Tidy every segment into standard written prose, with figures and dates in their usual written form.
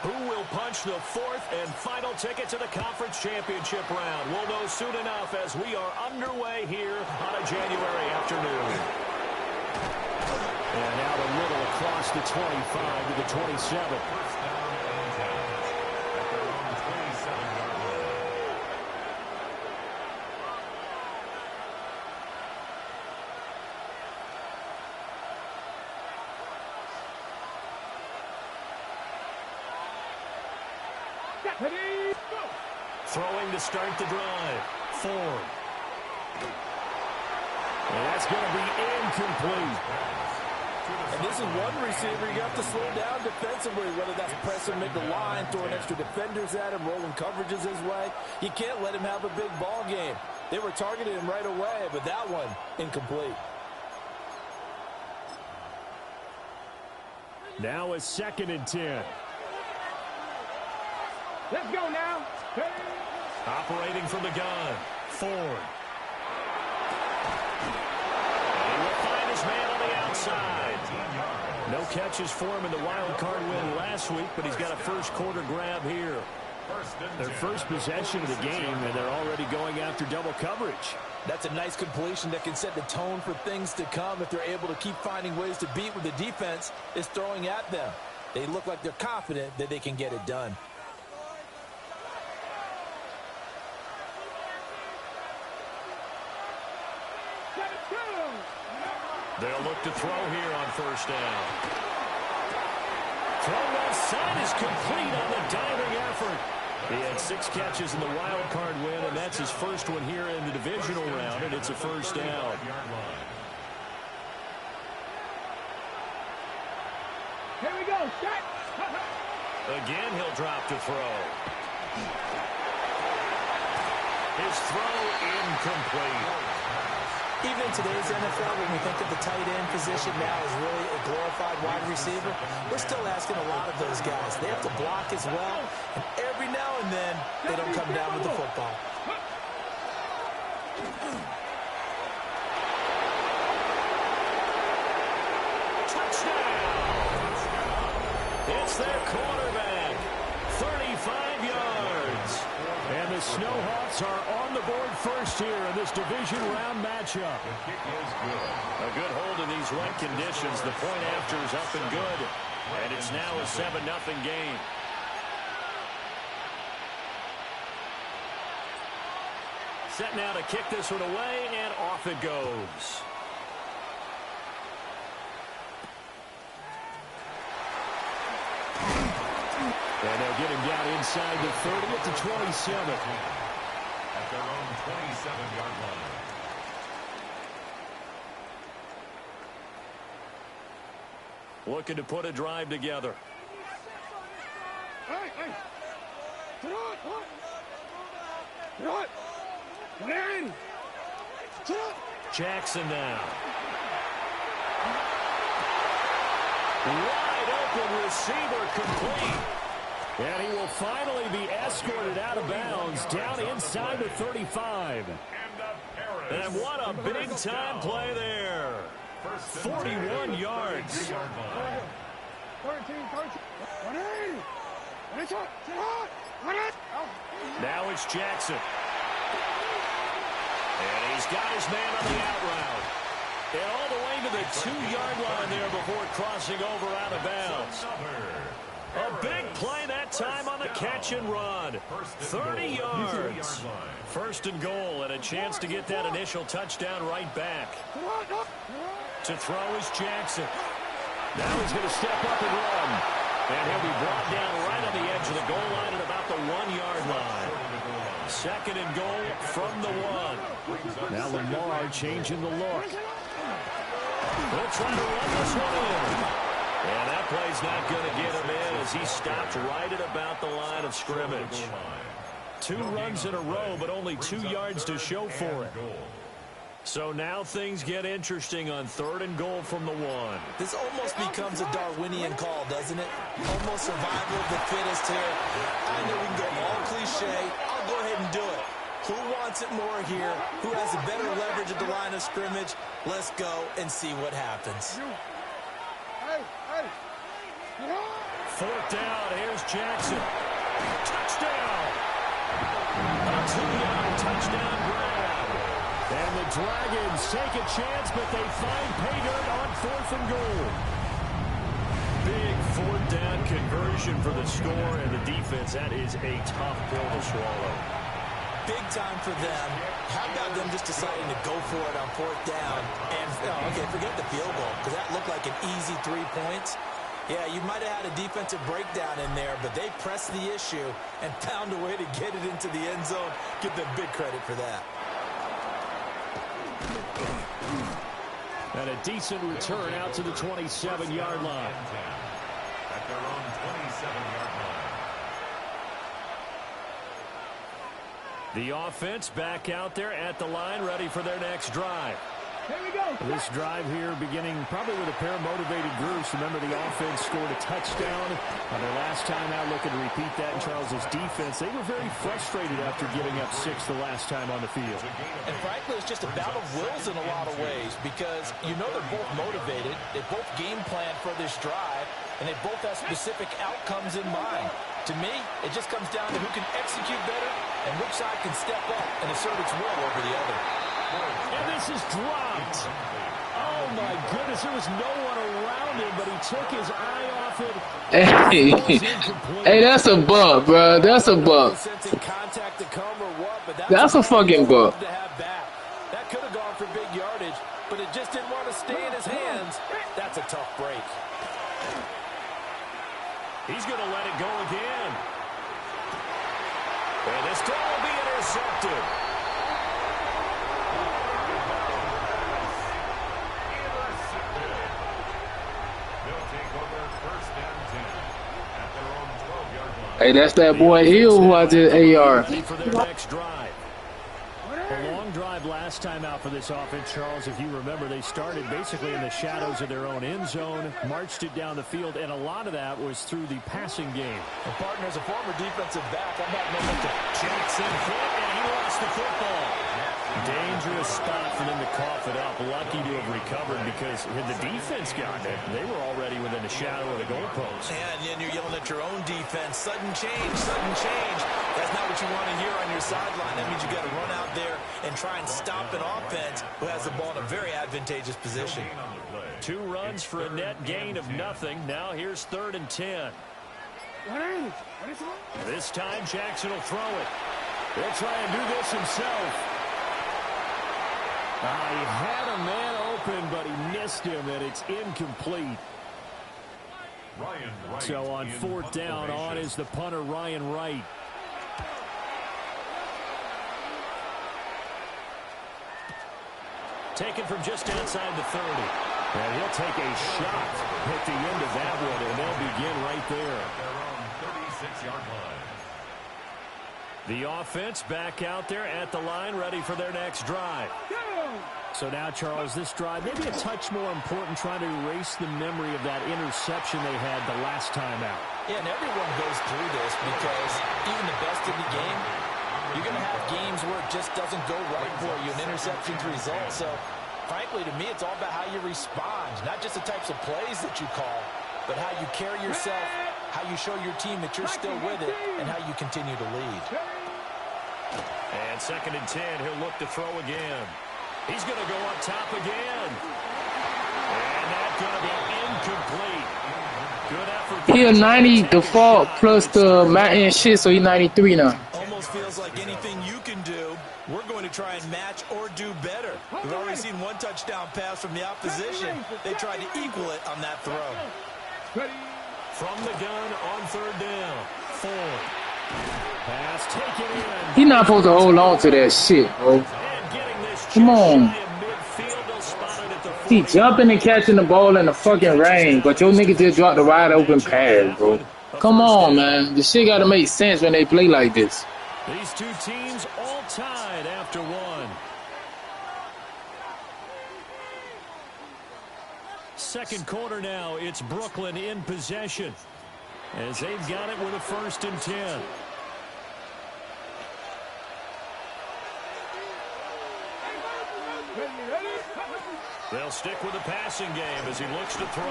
Who will punch the fourth and final ticket to the conference championship round? We'll know soon enough as we are underway here on a January afternoon. And now the Little across the 25 to the 27. Throwing to start the drive. Ford. And that's going to be incomplete. And this is one receiver you have to slow down defensively, whether that's pressing mid the line, throwing extra defenders at him, rolling coverages his way. You can't let him have a big ball game. They were targeting him right away, but that one, incomplete. Now a 2nd and 10. Let's go now. Operating from the gun. Ford. And he will find his man on the outside. No catches for him in the wild card win last week, but he's got a first quarter grab here. Their first possession of the game, and they're already going after double coverage. That's a nice completion that can set the tone for things to come if they're able to keep finding ways to beat what the defense is throwing at them. They look like they're confident that they can get it done. They'll look to throw here on first down. Throw left side is complete on the diving effort. He had 6 catches in the wild card win, and that's his first one here in the divisional round, and it's a first down. Here we go. Shot. Again, he'll drop to throw. His throw incomplete. Even in today's NFL, when we think of the tight end position now as really a glorified wide receiver, we're still asking a lot of those guys. They have to block as well, and every now and then, they don't come down with the football. Touchdown! It's their quarterback. 35 yards. And the Snowhawks are on the board first here in this division round matchup. A good hold in these wet conditions. The point after is up and good. And it's now a 7-0 game. Set now to kick this one away, and off it goes. And they'll get him down inside the 30 at the 27. At their own 27-yard line. Looking to put a drive together. Hey. Jackson now. Wide open receiver complete. And he will finally be escorted out of bounds down inside the 35. And what a big-time play there. 41 yards. 13. Now it's Jackson. And he's got his man on the out route. And all the way to the 2-yard line there before crossing over out of bounds. A big play that time on the catch and run. 30 yards. First and goal, and a chance to get that initial touchdown right back. To throw is Jackson. Now he's going to step up and run. And he'll be brought down right on the edge of the goal line at about the 1-yard line. Second and goal from the 1. Now Lamar changing the look. They'll try to run this one in. And that play's not going to get him in as he stopped right at about the line of scrimmage. 2 runs in a row, but only 2 yards to show for it. So now things get interesting on 3rd and goal from the 1. This almost becomes a Darwinian call, doesn't it? Almost survival of the fittest here. I know we can go all cliche. I'll go ahead and do it. Who wants it more here? Who has a better leverage at the line of scrimmage? Let's go and see what happens. 4th down. Here's Jackson. Touchdown. A 2-yard touchdown grab. And the Dragons take a chance, but they find pay dirt on 4th and goal. Big 4th down conversion for the score, and the defense, that is a tough pill to swallow. Big time for them. How about them just deciding to go for it on 4th down? And, okay, forget the field goal, because that looked like an easy 3 points. Yeah, you might have had a defensive breakdown in there, but they pressed the issue and found a way to get it into the end zone. Give them big credit for that. And a decent return out to the 27-yard line. At their own 27-yard line. The offense back out there at the line, ready for their next drive. Here we go. This drive here beginning probably with a pair of motivated groups. Remember, the offense scored a touchdown on their last time out, looking to repeat that in Charles's defense. They were very frustrated after giving up 6 the last time on the field. And frankly, it's just a battle of wills in a lot of ways, because you know they're both motivated. They both game plan for this drive, and they both have specific outcomes in mind. To me, it just comes down to who can execute better and which side can step up and assert its will over the other. And this is dropped. Oh, my goodness. There was no one around him, but he took his eye off it. Hey, that's a bump, bro. That's a bump. That's a fucking bump. That could have gone for big yardage, but it just didn't want to stay in his hands. That's a tough break. He's going to let it go again. And this ball will be intercepted. Hey, that's that boy Hill who I did AR. For their next drive. A long drive last time out for this offense, Charles. If you remember, they started basically in the shadows of their own end zone, marched it down the field, and a lot of that was through the passing game. And partner, as a former defensive back, I'm not no to Jackson hit, and he lost the football. Dangerous spot for them to cough it up. Lucky to have recovered, because had the defense gotten it, they were already within the shadow of the goalpost. And then you're yelling at your own defense. Sudden change, sudden change. That's not what you want to hear on your sideline. That means you got to run out there and try and stop an offense who has the ball in a very advantageous position. 2 runs for a net gain of nothing. Now here's 3rd and 10. This time Jackson will throw it. He'll try and do this himself. He had a man open, but he missed him, and it's incomplete. So on 4th down, on is the punter, Ryan Wright. Taken from just outside the 30. And he'll take a shot at the end of that one, and they'll begin right there. Their own 36-yard line. The offense back out there at the line, ready for their next drive. So now, Charles, this drive maybe a touch more important, trying to erase the memory of that interception they had the last time out. Yeah, and everyone goes through this, because even the best in the game, you're going to have games where it just doesn't go right for you, an interception's result. So, frankly, to me, it's all about how you respond, not just the types of plays that you call, but how you carry yourself, how you show your team that you're still with it, and how you continue to lead. And 2nd and 10, he'll look to throw again. He's going to go up top again. And that's going to be incomplete. Good effort. He a 90 default plus the mountain shit, so he's 93 now. Almost feels like anything you can do, we're going to try and match or do better. We've already seen 1 touchdown pass from the opposition. They tried to equal it on that throw. From the gun on 3rd down. Ford. Pass taken in. He's not supposed to hold on to that shit, bro. Come on. He jumping and catching the ball in the fucking rain, but your nigga just dropped the wide open pass, bro. Come on, man. This shit gotta make sense when they play like this. These 2 teams all tied after 1. Second quarter now, it's Brooklyn in possession, as they've got it with a 1st and 10. They'll stick with the passing game as he looks to throw.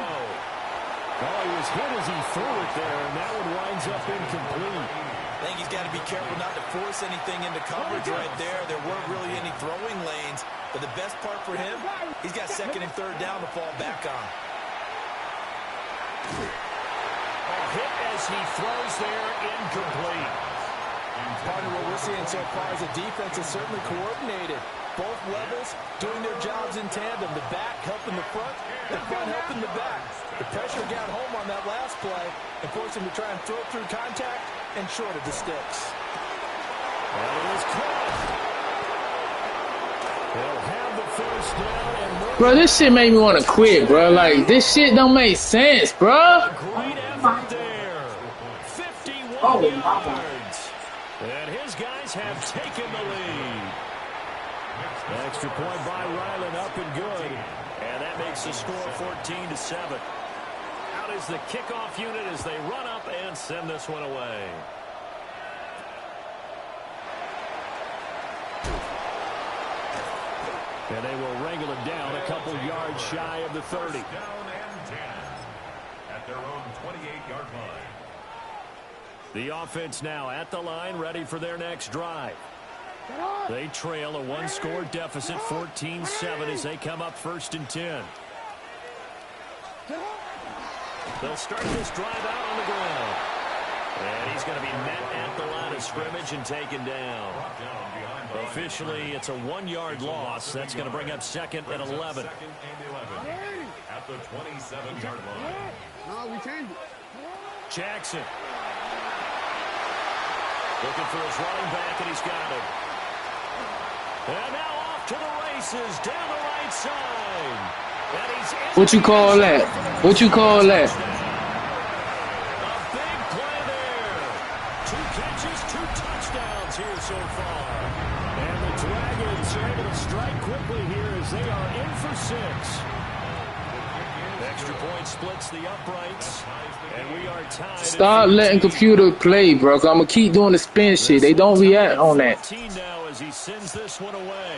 Oh, he was hit as he threw it there, and that one winds up incomplete. I think he's got to be careful not to force anything into coverage right there. There weren't really any throwing lanes, but the best part for him, he's got second and third down to fall back on. A hit as he throws there, incomplete. Partner, what we're seeing so far is the defense is certainly coordinated. Both levels doing their jobs in tandem. The back helping the front helping the back. The pressure got home on that last play and forced him to try and throw through contact and shorted the sticks. And it is caught. They'll have the first down and Bro, this shit made me want to quit, bro. Like, this shit don't make sense, bro. great effort there. 51 yards. And his guys have taken the lead. Extra point by Ryland, up and good. And that makes the score 14-7. Out is the kickoff unit as they run up and send this one away. And they will wrangle it down a couple yards shy of the 30. Down and 10 at their own 28-yard line. The offense now at the line, ready for their next drive. They trail a one-score deficit, 14-7, as they come up 1st and 10. They'll start this drive out on the ground. And he's going to be met at the line of scrimmage and taken down. Officially, it's a 1-yard loss. That's going to bring up 2nd and 11. Second and 11 at the 27-yard line. No, we changed it. Jackson. Looking for his running back, and he's got him. And now off to the races down the right side. And he's What you call that? What you call that? a big play there. 2 catches, 2 touchdowns here so far. And the Dragons are able to strike quickly here as they are in for 6. Extra point splits the uprights, and we are tied. Stop letting computer play, bro. I'm gonna keep doing the spin shit. They don't react on that. 14 now as he sends this one away.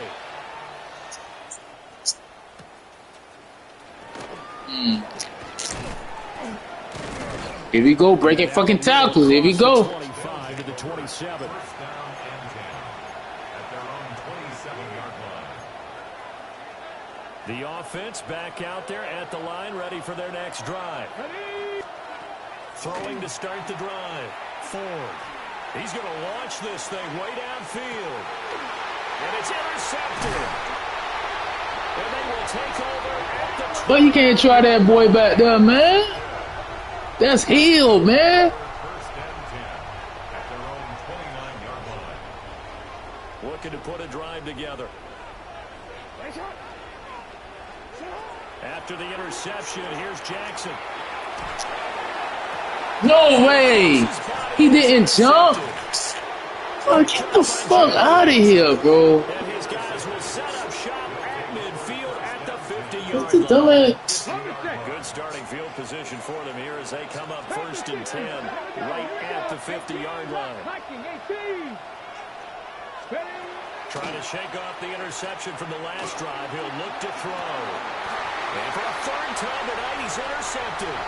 Here we go, breaking fucking tackles. Here we go. 25 to the 27. First down and 10 at their own 27-yard line. The offense back out there at the line, ready for their next drive. Throwing to start the drive. Ford. He's going to launch this thing way downfield. And it's intercepted. And they will take over at the... But you can't try that boy back there, man. That's Hill, man. First and 10 at their own 29-yard line. Looking to put a drive together. After the interception, here's Jackson. No way. He didn't jump. Oh, get the fuck out of here, bro. And his guys will set up shop at midfield at the 50-yard What's the line. dumbass? Good starting field position for them here as they come up 1st and 10 right at the 50-yard line. Trying to shake off the interception from the last drive. He'll look to throw. And for a 3rd time tonight, he's intercepted.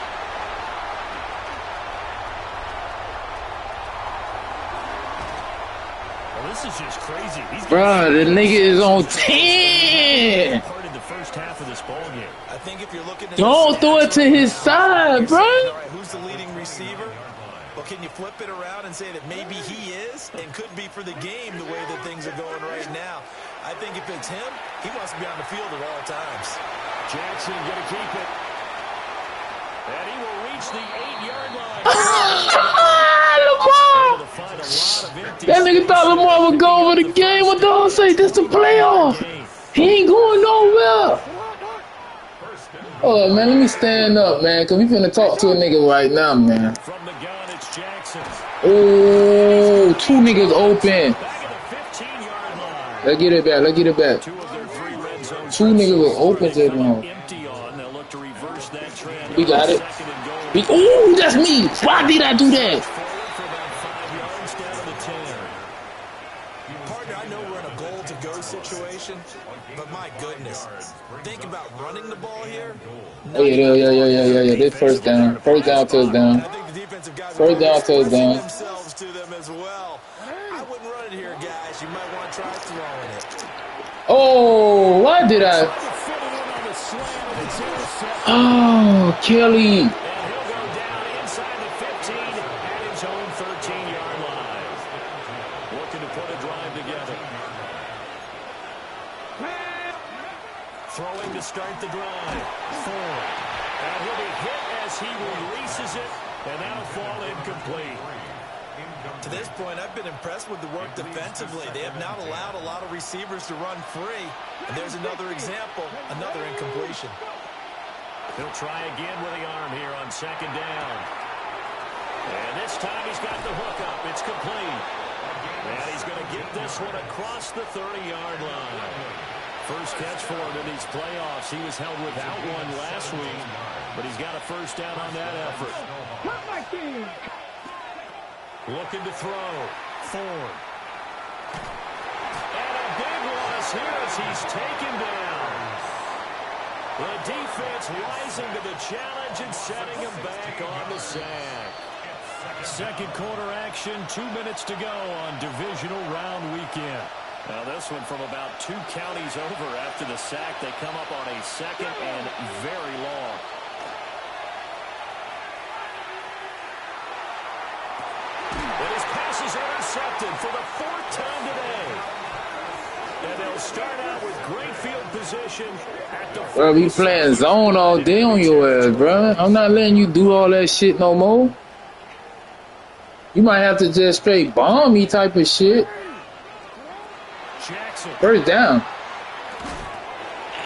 Well, this is just crazy. Bro, the nigga is on 10. Part of the first half of this ball game. I think if you're looking at Don't throw it to his side, bro. All right, who's the leading receiver? Well, can you flip it around and say that maybe he is and could be for the game the way that things are going right now? I think if it's him, he wants to be on the field at all times. Jackson going to keep it. And he will reach the 8-yard line. Lamar. To find a lot of empty That nigga thought Lamar would go over the game. What the hell say? This the playoff. He ain't going nowhere. Oh, man, let me stand up, man, because we finna talk to a nigga right now, man. From the gun, it's Jackson. Oh, 2 niggas open. Back at the 15-yard line. Let's get it back. Let's get it back. 2 of their 3 red zone 2 niggas were open to coming him. empty on. They'll look to reverse that trend. We got it. 2nd and goal. Oh, that's me. Why did I do that? Forward for about 5 yards down to the 10. Partner, I know we're in a goal-to-go situation, but my goodness, think about running the ball here. Oh, yeah. This first down. First down, touchdown. I think the defensive guys are First down, expressing touchdown. themselves to them as well. I wouldn't run it here, guys. You might want to try throwing it. Oh, why did I? Oh, Kelly. And he'll go down inside the 15 at his own 13-yard line. Looking to put a drive together. Throwing to start the drive. Ford. And he'll be hit as he releases it, and that'll fall incomplete. To this point, I've been impressed with the work defensively. They have not allowed a lot of receivers to run free. And there's another example, another incompletion. He'll try again with the arm here on second down. And this time he's got the hook up. It's complete. And he's going to get this one across the 30-yard line. First catch for him in these playoffs. He was held without one last week, but he's got a first down on that effort. Looking to throw. Ford. And a big loss here as he's taken down. The defense rising to the challenge and setting him back on the sack. Second quarter action, 2 minutes to go on divisional round weekend. Now this one from about 2 counties over after the sack. They come up on a second and very long. And his pass is intercepted for the 4th time today. And they'll start out with great field position at the... Bro, we playing zone all day on your ass, bro. I'm not letting you do all that shit no more. You might have to just straight bomb me type of shit. Jackson. First down.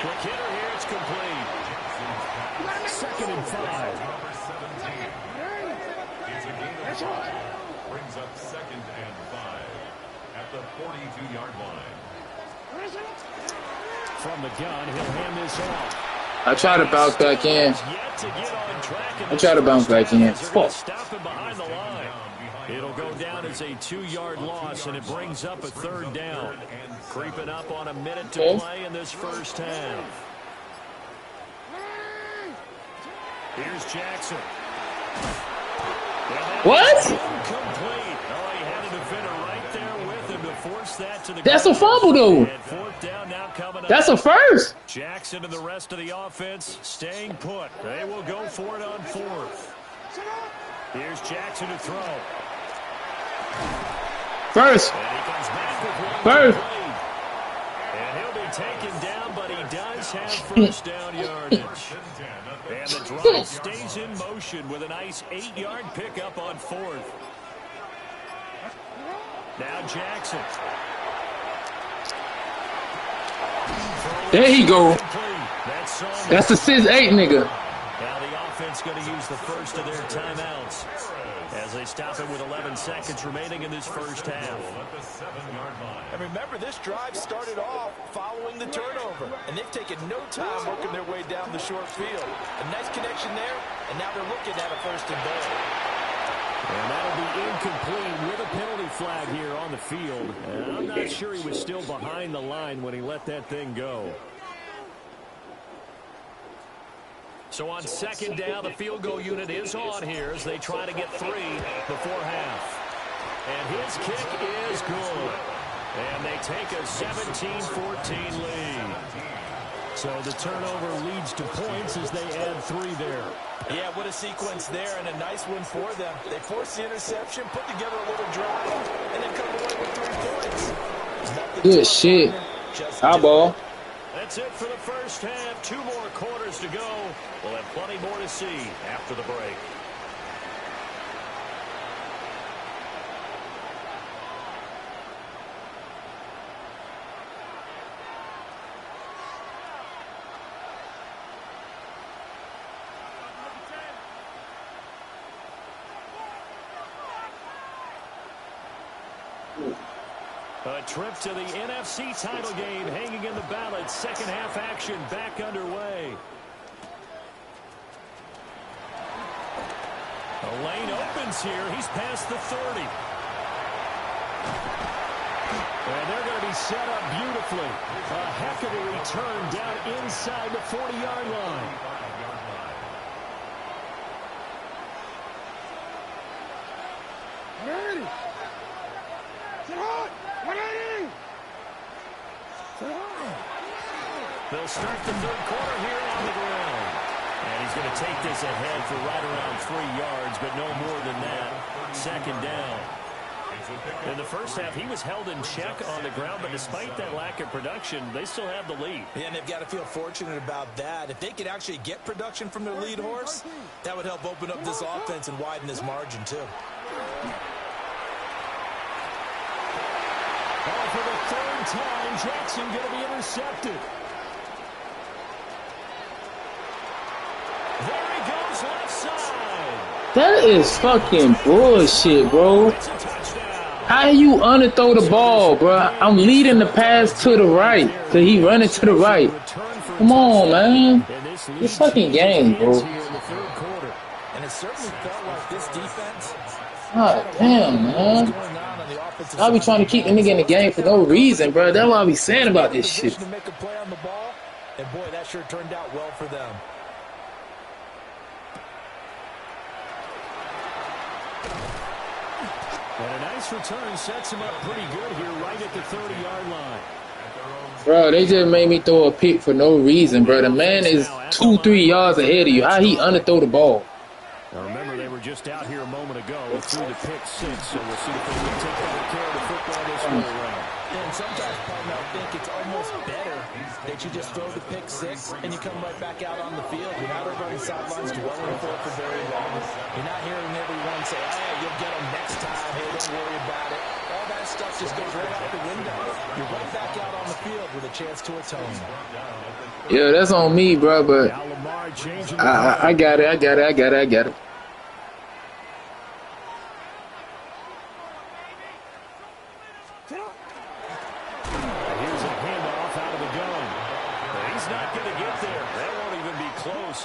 Quick hitter here, it's complete. 2nd and 5. Brings up 2nd and 5 at the 42-yard line. From the gun, he'll hand this off. I try to bounce back in. I try to bounce back in. Fuck. Stop him behind the line. It'll go down as a 2-yard loss, and it brings up a 3rd down. Creeping up on a minute to play in this first half. Here's Jackson. What? Incomplete. Oh, he had a defender right there with him to force that to the... That's a fumble, though. And 4th down now coming up. That's a first. Jackson and the rest of the offense staying put. They will go for it on 4th. Here's Jackson to throw. First. And he comes back with one First. complete. And he'll be taken down, but he does have first down yardage. And the drive stays in motion with a nice 8-yard pickup on 4th. Now Jackson. There he go. That's the 6'8" nigga. Now the offense going to use the first of their timeouts as they stop it with 11 seconds remaining in this first half. And remember, this drive started off following the turnover, and they've taken no time working their way down the short field. A nice connection there, and now they're looking at a 1st and goal. And that'll be incomplete with a penalty flag here on the field. And I'm not sure he was still behind the line when he let that thing go. So on 2nd down, the field goal unit is on here as they try to get 3 before half. And his kick is good. And they take a 17-14 lead. So the turnover leads to points as they add 3 there. Yeah, what a sequence there, and a nice one for them. They force the interception, put together a little drive, and then come away with 3 points. Good shit. High ball. That's it for the first half. 2 more quarters to go. We'll have plenty more to see after the break. A trip to the NFC title game hanging in the balance. Second half action back underway. The lane opens here. He's past the 30. And they're going to be set up beautifully. A heck of a return down inside the 40-yard line. They'll start the third quarter here on the ground. And he's going to take this ahead for right around 3 yards, but no more than that. Second down. In the first half, he was held in check on the ground, but despite that lack of production, they still have the lead. Yeah, and they've got to feel fortunate about that. If they could actually get production from their lead horse, that would help open up this offense and widen this margin, too. Oh, for the third time, Jackson going to be intercepted. There he goes, left side. That is fucking bullshit, bro. How you underthrow the ball, bro? I'm leading the pass to the right. So he running to the right. Come on, man. This fucking game, bro. And it certainly felt like this defense. God damn, man. I be trying to keep the nigga in the game for no reason, bro. That's what I be saying about this shit. To make a play on the ball, and boy, that sure turned out well for them. And a nice return sets him up pretty good here right at the 30-yard line. Bro, they just made me throw a pick for no reason, bro. The man is 2-3 yards ahead of you. How he underthrow the ball? Now remember, they were just out here a moment ago through the pick six, so we'll see if they can take better care of the football this way around. And sometimes, partner, I think it's almost better that you just throw the pick six and you come right back out on the field. You're not over on the sidelines dwelling for it for very long. You're not hearing everyone say, hey, you'll get them next time. Hey, don't worry about it. All that stuff just goes right out the window. You're right back out on the field with a chance to atone. Yeah, that's on me, bro, but I got it.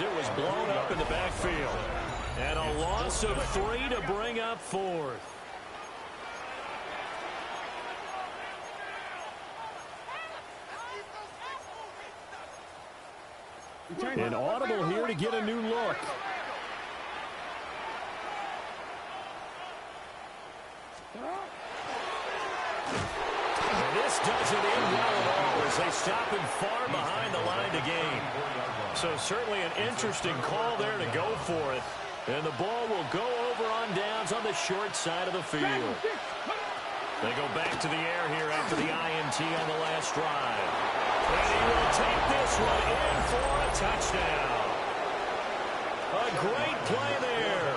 It was blown up in the backfield. And a loss of 3 to bring up 4th. An audible here to get a new look. And this doesn't end well at all as they stop him far behind the line to gain. So certainly an interesting call there to go for it. And the ball will go over on downs on the short side of the field. They go back to the air here after the INT on the last drive. And he will take this one in for a touchdown. A great play there.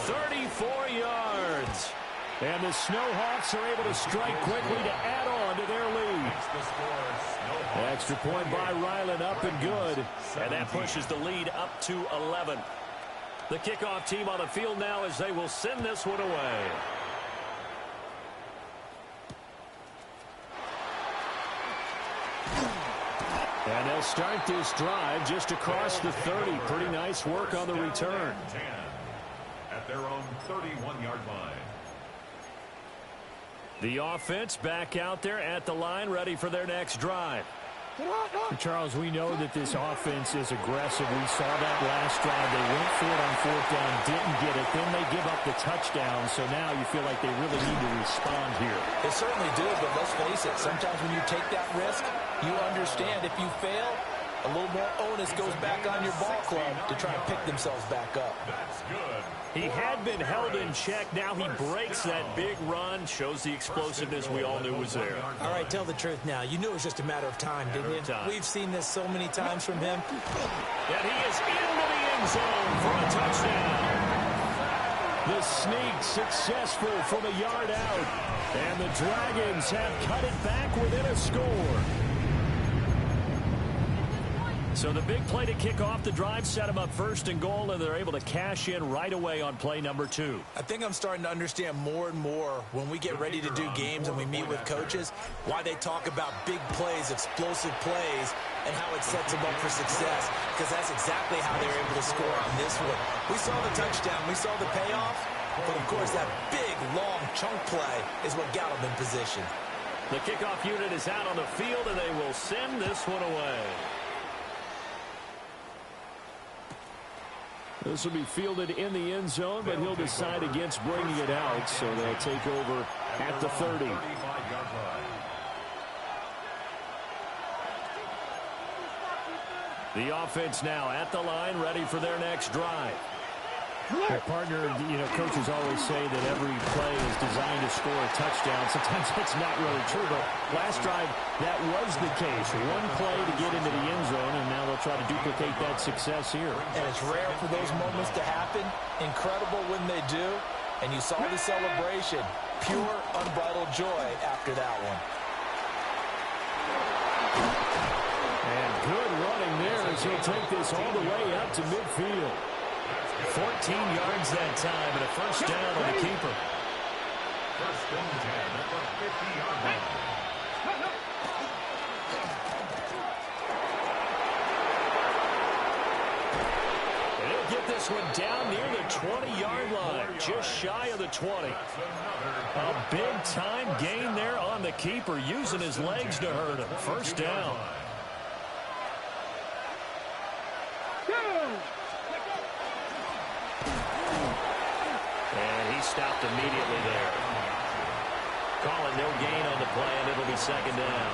34 yards. And the Snowhawks are able to strike quickly to add on to their lead. Extra point by Ryland, up and good. And that pushes the lead up to 11. The kickoff team on the field now as they will send this one away. And they'll start this drive just across the 30. Pretty nice work on the return. At their own 31-yard line. The offense back out there at the line, ready for their next drive. Charles, we know that this offense is aggressive. We saw that last drive. They went for it on 4th down, didn't get it. Then they give up the touchdown. So now you feel like they really need to respond here. They certainly do, but let's face it. Sometimes when you take that risk, you understand if you fail, a little more onus goes back on your ball club to try and pick themselves back up. That's good. He had been held in check. Now he breaks that big run. Shows the explosiveness we all knew was there. All right, tell the truth now. You knew it was just a matter of time, didn't you? We've seen this so many times from him. And he is into the end zone for a touchdown. The sneak successful from a yard out. And the Dragons have cut it back within a score. So the big play to kick off the drive set them up 1st and goal, and they're able to cash in right away on play number 2. I think I'm starting to understand more and more when we get ready to do games and we meet with coaches why they talk about big plays, explosive plays, and how it sets them up for success, because that's exactly how they were able to score on this one. We saw the touchdown. We saw the payoff. But, of course, that big, long chunk play is what got them in position. The kickoff unit is out on the field, and they will send this one away. This will be fielded in the end zone, but he'll decide against bringing it out, so they'll take over at the 30. The offense now at the line, ready for their next drive. Well, partner, coaches always say that every play is designed to score a touchdown. Sometimes that's not really true, but last drive, that was the case. One play to get into the end zone, and now they'll try to duplicate that success here. And it's rare for those moments to happen. Incredible when they do. And you saw the celebration. Pure, unbridled joy after that one. And good running there as he'll take this all the way up to midfield. 14 yards that time and a first down on the keeper. First and 10 at the 50-yard line. And he'll get this one down near the 20-yard line, just shy of the 20. A big-time gain there on the keeper, using his legs to hurt him. First down. And he stopped immediately there. Calling no gain on the play, and it'll be second down.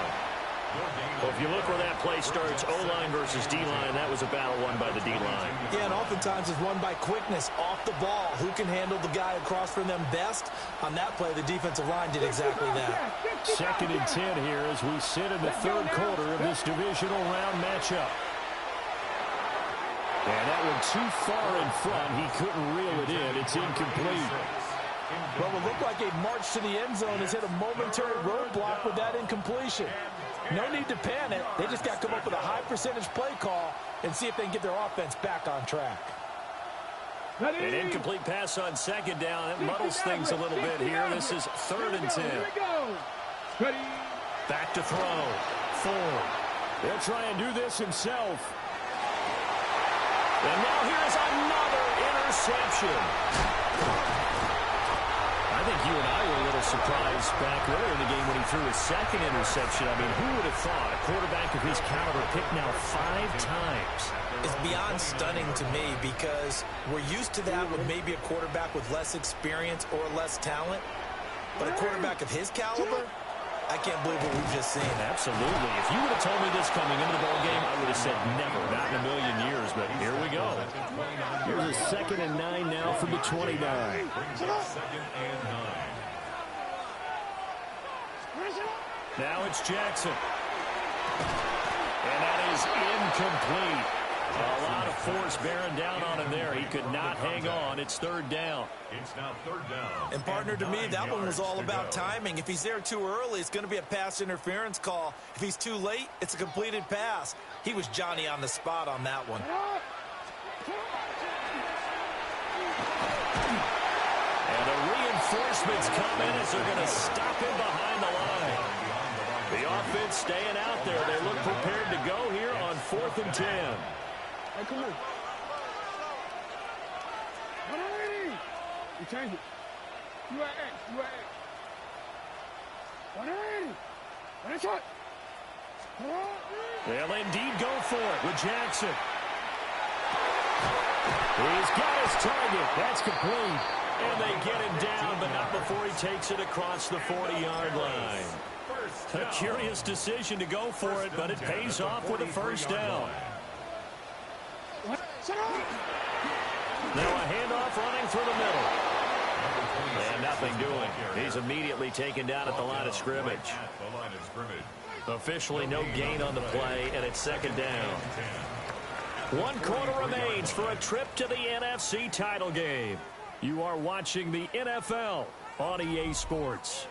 Well, if you look where that play starts, O-line versus D-line, that was a battle won by the D-line. Yeah, and oftentimes it's won by quickness off the ball. Who can handle the guy across from them best? On that play, the defensive line did exactly that. Second and 10 here as we sit in the third quarter of this divisional round matchup. And that one too far in front. He couldn't reel it in. It's incomplete. Well, it looked like a march to the end zone has hit a momentary roadblock with that incompletion. No need to panic. They just got to come up with a high percentage play call and see if they can get their offense back on track. An incomplete pass on second down. It muddles things a little bit here. This is third and 10. Back to throw. Ford. He'll try and do this himself. And now here's another interception. I think you and I were a little surprised back earlier in the game when he threw his second interception. I mean, who would have thought a quarterback of his caliber picked now 5 times? It's beyond stunning to me because we're used to that with maybe a quarterback with less experience or less talent. But a quarterback of his caliber, I can't believe what we've just seen. Absolutely. If you would have told me this coming into the ballgame, I would have said never, not in a million years. But here we go. Here's a second and 9 now from the 29. Now it's Jackson. And that is incomplete. A lot of force bearing down on him there. He could not hang on. It's third down. It's now third down. And partner, to me, that one was all about timing. If he's there too early, it's going to be a pass interference call. If he's too late, it's a completed pass. He was Johnny on the spot on that one. And the reinforcements come in as they're going to stop him behind the line. The offense staying out there. They look prepared to go here on 4th and 10. Hey, come on. You change it. You are X. You are X. 180. And it's shot. They'll indeed go for it with Jackson. He's got his target. That's complete. And they get him down, but not before he takes it across the 40-yard line. A curious decision to go for it, but it pays off with a first down. Now a handoff running through the middle. And nothing doing. He's immediately taken down at the line of scrimmage. Officially no gain on the play, and it's second down. 1 quarter remains for a trip to the NFC title game. You are watching the NFL on EA Sports.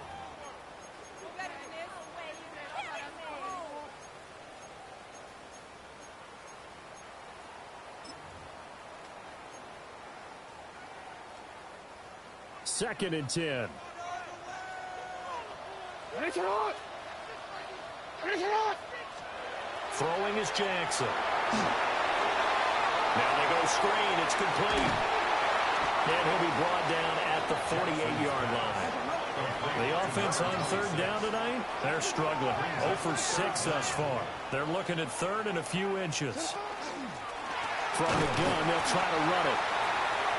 Second and 10. Throwing is Jackson. Now they go screen. It's complete. And he'll be brought down at the 48-yard line. The offense on third down tonight, they're struggling. 0 for 6 thus far. They're looking at third and a few inches. From the gun, they'll try to run it.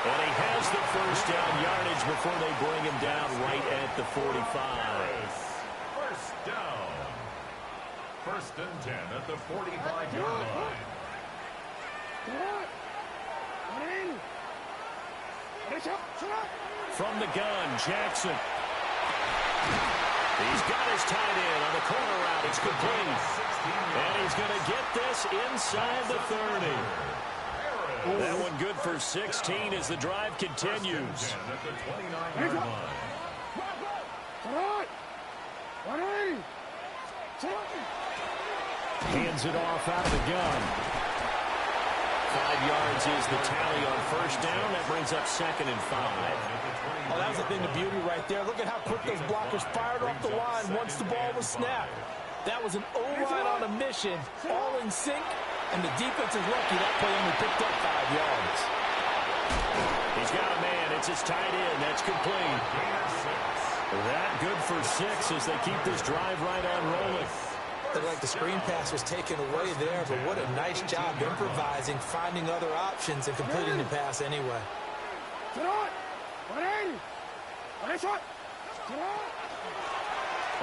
And he has the first down yardage before they bring him down right at the 45. First down. First and 10 at the 45-yard line. From the gun, Jackson. He's got his tight end on the corner route. It's complete. And he's going to get this inside the 30. That one good for 16 as the drive continues. Hands it off out of the gun. 5 yards is the tally on first down. That brings up 2nd and 5. Oh, that was the thing of beauty right there. Look at how quick those blockers fired off the line once the ball was snapped. That was an O-line on a mission, all in sync, and the defense is lucky that play only picked up 5 yards. He's got a man. It's his tight end. That's complete. That good for 6 as they keep this drive right on rolling. Looked like the screen pass was taken away there, but what a nice job improvising, finding other options, and completing the pass anyway.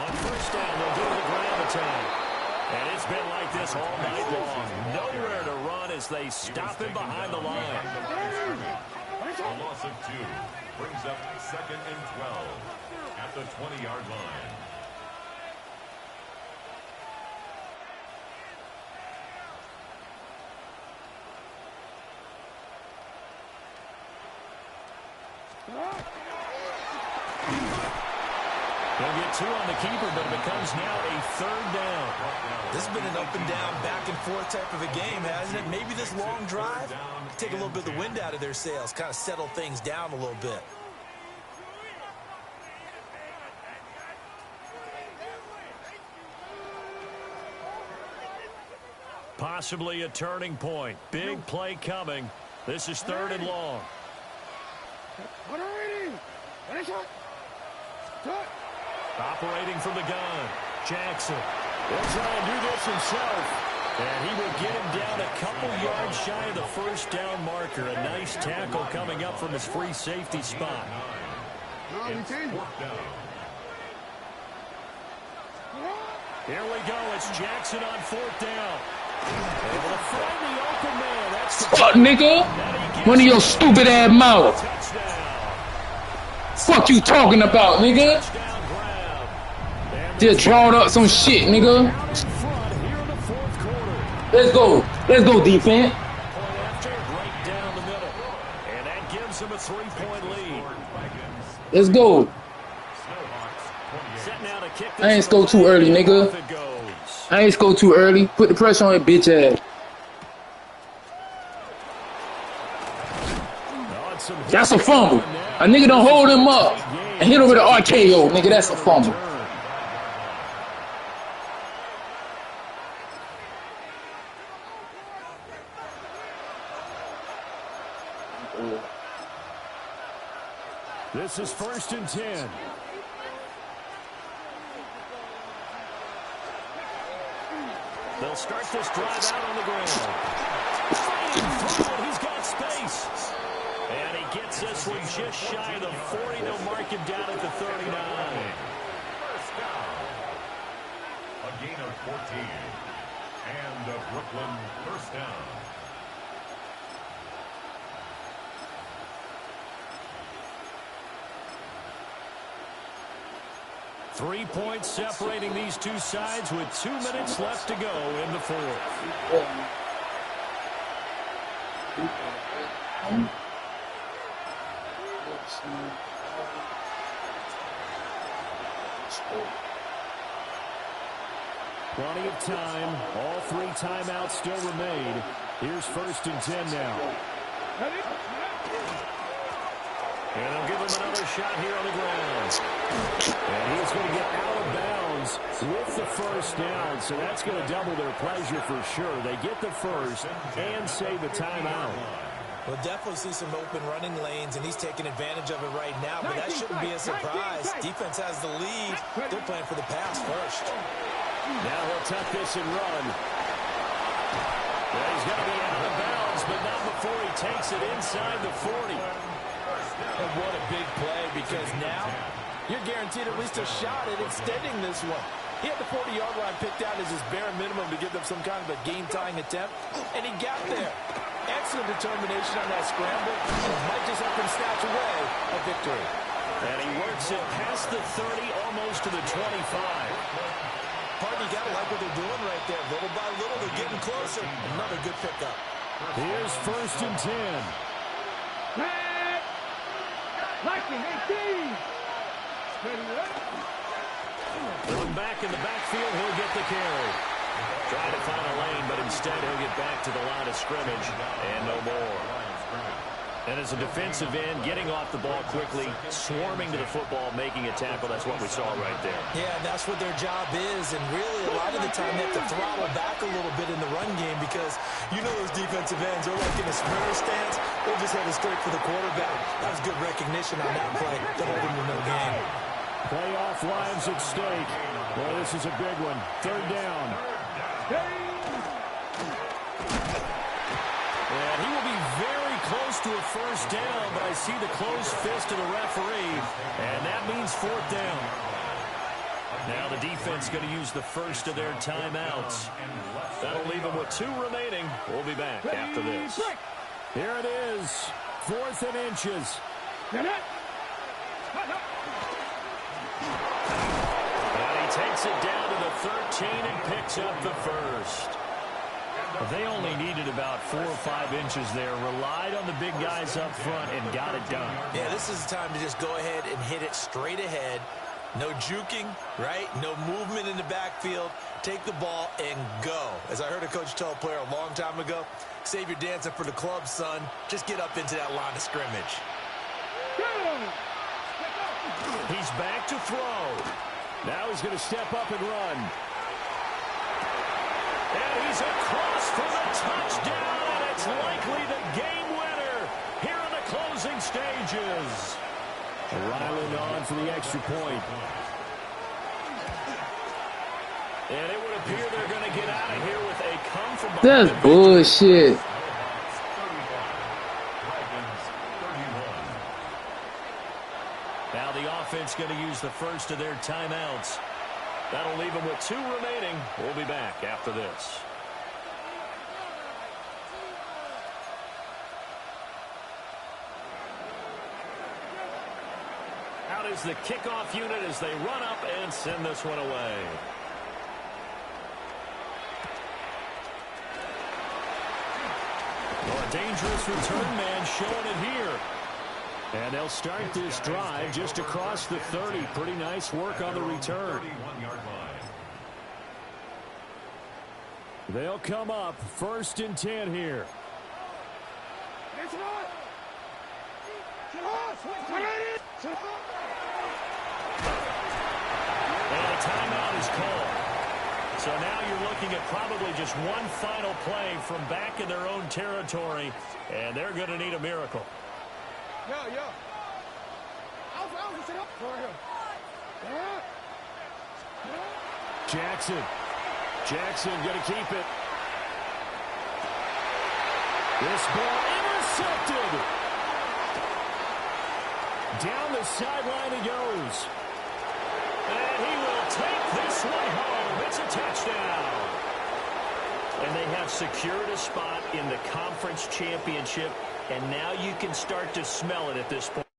On first down, they'll do the grab attack. And it's been like this all night long. Nowhere to run as they stop him behind the line. A loss of 2 brings up 2nd and 12 at the 20-yard line. They'll get 2 on the keeper, but it becomes now a 3rd down. This has been an up and down, back and forth type of a game, hasn't it? Maybe this long drive, take a little bit of the wind out of their sails, kind of settle things down a little bit. Possibly a turning point. Big play coming. This is 3rd and long. Operating from the gun, Jackson. He'll try and do this himself. And he will get him down a couple yards shy of the first down marker. A nice tackle coming up from his free safety spot. Here we go. It's Jackson on 4th down. Able to find the open man. That's the Fuck, nigga. One of your stupid ass mouth. Fuck you talking about, nigga? Just drawing up some shit, nigga. Let's go. Let's go, defense. And that gives him a 3-point lead. Let's go. I ain't score too early, nigga. I ain't score too early. Put the pressure on that bitch ass. That's a fumble. A nigga don't hold him up and hit him with an RKO, nigga. That's a fumble. This is 1st and 10. They'll start this drive out on the ground. He's got space. And he gets this one just shy of the 40. They'll mark him down at the 39. First down. A gain of 14. And the Brooklyn first down. Three points separating these two sides with 2 minutes left to go in the 4th. Plenty of time. All 3 timeouts still remain. Here's 1st and 10 now. And they'll give him another shot here on the ground. And he's going to get out of bounds with the first down. So that's going to double their pleasure for sure. They get the first and save a timeout. We'll definitely see some open running lanes, and he's taking advantage of it right now, but that shouldn't be a surprise. Defense has the lead. They're playing for the pass first. Now he'll tuck this and run. Well, he's going to be out of bounds, but not before he takes it inside the 40. And what a big play, because now you're guaranteed at least a shot at extending this one. He had the 40-yard line picked out as his bare minimum to give them some kind of a game-tying attempt, and he got there. Excellent determination on that scramble, and might just help him snatch away a victory. And he works it past the 30, almost to the 25. Partner, you got to like what they're doing right there. Little by little, they're getting closer. Another good pickup. Here's 1st and 10. Liking 18. Going back in the backfield, he'll get the carry. Trying to find a lane, but instead he'll get back to the line of scrimmage and no more. And as a defensive end, getting off the ball quickly, swarming to the football, making a tackle, that's what we saw right there. Yeah, that's what their job is, and really a lot of the time they have to throttle back a little bit in the run game because you know those defensive ends are like in a sprinter stance. They're just headed straight for the quarterback. That was good recognition on that play to hold him to no gain. Playoff lives at stake. Well, this is a big one. 3rd down. And he will be very close to a 1st down, but I see the closed fist of the referee, and that means 4th down. Now the defense going to use the first of their timeouts. That'll leave them with 2 remaining. We'll be back after this. Here it is. 4th and inches. And he takes it down to the 13 and picks up the first. They only needed about 4 or 5 inches there, relied on the big guys up front, and got it done. Yeah, this is the time to just go ahead and hit it straight ahead. No juking, right? No movement in the backfield. Take the ball and go. As I heard a coach tell a player a long time ago, save your dancing for the club, son. Just get up into that line of scrimmage. He's back to throw. Now he's going to step up and run. And he's across for the touchdown, and it's likely the game winner here in the closing stages. Ryland on for the extra point. And it would appear they're going to get out of here with a come from behind. That's bullshit. Now the offense going to use the first of their timeouts. That'll leave them with 2 remaining. We'll be back after this. Out is the kickoff unit as they run up and send this one away. Well, a dangerous return man showing it here. And they'll start this drive just across the 30. Pretty nice work on the return. They'll come up 1st and 10 here. And a timeout is called. So now you're looking at probably just one final play from back in their own territory, and they're going to need a miracle. Jackson going to keep it. This ball intercepted. Down the sideline he goes. And he will take this one home. It's a touchdown. And they have secured a spot in the conference championship, and now you can start to smell it at this point.